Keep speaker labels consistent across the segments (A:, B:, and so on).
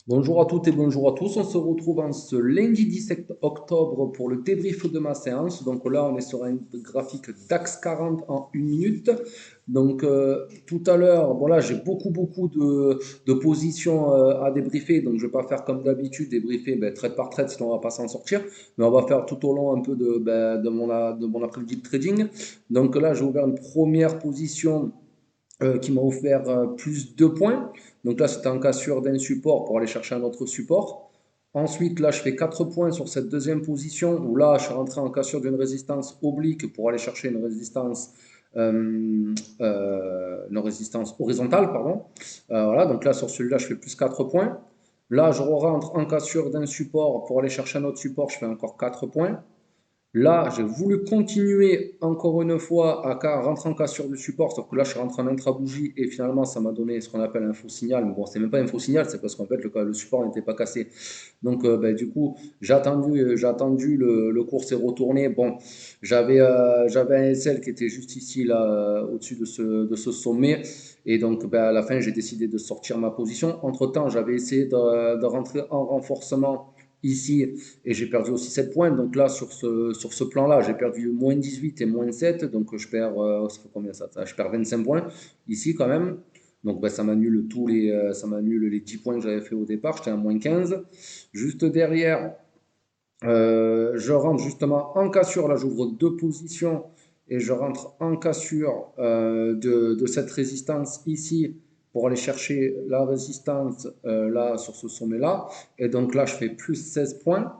A: Bonjour à toutes et bonjour à tous. On se retrouve en ce lundi 17 octobre pour le débrief de ma séance. Donc là, on est sur un graphique DAX 40 en 1 minute. Donc tout à l'heure, bon là, j'ai beaucoup de positions à débriefer. Donc je ne vais pas faire comme d'habitude, débriefer trade par trade, sinon on ne va pas s'en sortir. Mais on va faire tout au long un peu de mon après-midi de trading. Donc là, j'ai ouvert une première position qui m'a offert plus 2 points. Donc là, c'était en cassure d'un support pour aller chercher un autre support. Ensuite, là, je fais 4 points sur cette deuxième position où là, je suis rentré en cassure d'une résistance oblique pour aller chercher une résistance horizontale. Pardon. Voilà, donc là, sur celui-là, je fais plus 4 points. Là, je rentre en cassure d'un support pour aller chercher un autre support, je fais encore 4 points. Là, j'ai voulu continuer encore une fois à rentrer en cassure du support, sauf que là, je suis rentré en intra-bougie et finalement, ça m'a donné ce qu'on appelle un faux signal. Mais bon, c'est même pas un faux signal, c'est parce qu'en fait, le support n'était pas cassé. Donc, du coup, j'ai attendu le cours s'est retourné. Bon, j'avais un SL qui était juste ici, là, au-dessus de ce sommet. Et donc, à la fin, j'ai décidé de sortir ma position. Entre-temps, j'avais essayé de rentrer en renforcement ici et j'ai perdu aussi 7 points. Donc là, sur ce plan-là, j'ai perdu moins 18 et moins 7. Donc je perds, ça fait combien ça? Je perds 25 points ici quand même. Donc ça m'annule ça m'annule les 10 points que j'avais fait au départ. J'étais à moins 15. Juste derrière, je rentre justement en cassure. Là, j'ouvre deux positions et je rentre en cassure de cette résistance ici pour aller chercher la résistance là sur ce sommet-là. Et donc là, je fais plus 16 points.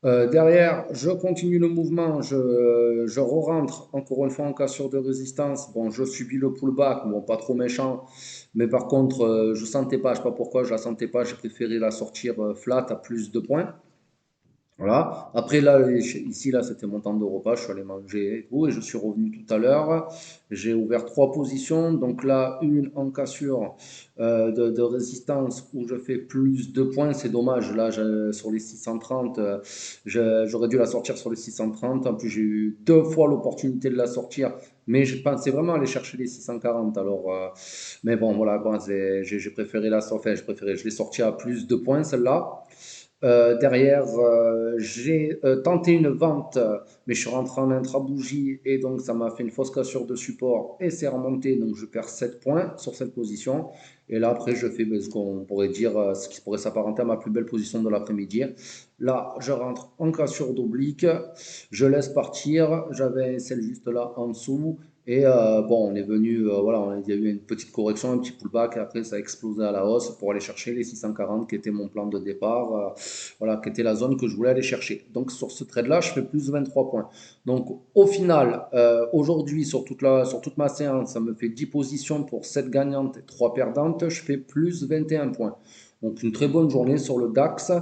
A: Derrière, je continue le mouvement, je re-rentre encore une fois en cassure de résistance. Bon, je subis le pullback, bon, pas trop méchant, mais par contre, je sentais pas, je sais pas pourquoi, je la sentais pas, j'ai préféré la sortir flat à plus de points. Voilà. Après, là, ici, là, c'était mon temps de repas. Je suis allé manger et tout. Et je suis revenu tout à l'heure. J'ai ouvert trois positions. Donc là, une en cassure de résistance où je fais plus de points. C'est dommage. Là, sur les 630, j'aurais dû la sortir sur les 630. En plus, j'ai eu deux fois l'opportunité de la sortir. Mais je pensais vraiment aller chercher les 640. Alors, mais bon, voilà, bon, j'ai préféré la sortir. Enfin, je l'ai sortie à plus de points, celle-là. Derrière, j'ai tenté une vente, mais je suis rentré en intra-bougie et donc ça m'a fait une fausse cassure de support et c'est remonté. Donc je perds 7 points sur cette position. Et là, après, je fais ce qu'on pourrait dire, ce qui pourrait s'apparenter à ma plus belle position de l'après-midi. Là, je rentre en cassure d'oblique, je laisse partir. J'avais celle juste là en dessous. Et bon, on est venu, voilà, il y a eu une petite correction, un petit pullback, et après ça a explosé à la hausse pour aller chercher les 640 qui était mon plan de départ, voilà, qui était la zone que je voulais aller chercher. Donc sur ce trade-là, je fais plus 23 points. Donc au final, aujourd'hui, sur toute ma séance, ça me fait 10 positions pour 7 gagnantes et 3 perdantes, je fais plus 21 points. Donc une très bonne journée sur le DAX.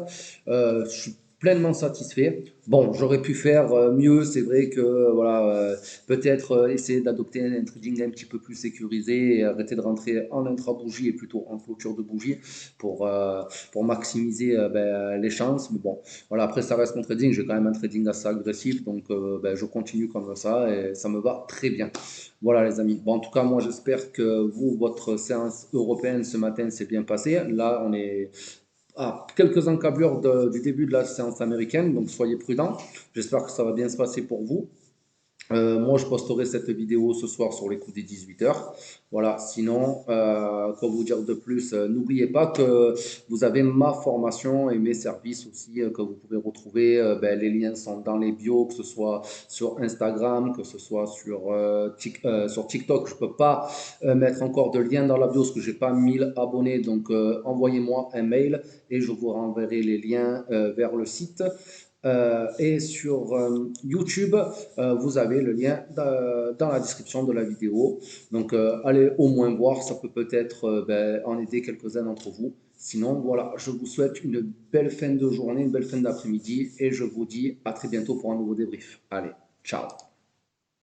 A: Je suis pleinement satisfait. Bon, j'aurais pu faire mieux. C'est vrai que voilà, peut-être essayer d'adopter un trading un petit peu plus sécurisé et arrêter de rentrer en intra-bougie et plutôt en clôture de bougie pour maximiser les chances. Mais bon, voilà, après ça reste mon trading. J'ai quand même un trading assez agressif, donc je continue comme ça et ça me va très bien. Voilà les amis. Bon, en tout cas, moi j'espère que vous, votre séance européenne ce matin s'est bien passée. Là, on est à quelques encablures du début de la séance américaine, donc soyez prudents. J'espère que ça va bien se passer pour vous. Moi, je posterai cette vidéo ce soir sur les coups des 18 h. Voilà, sinon, quoi vous dire de plus? N'oubliez pas que vous avez ma formation et mes services aussi que vous pouvez retrouver. Les liens sont dans les bios, que ce soit sur Instagram, que ce soit sur TikTok. Je ne peux pas mettre encore de lien dans la bio parce que j'ai pas 1000 abonnés. Donc, envoyez-moi un mail et je vous renverrai les liens vers le site. Et sur YouTube, vous avez le lien dans la description de la vidéo. Donc, allez au moins voir, ça peut peut-être en aider quelques-uns d'entre vous. Sinon, voilà, je vous souhaite une belle fin de journée, une belle fin d'après-midi et je vous dis à très bientôt pour un nouveau débrief. Allez, ciao!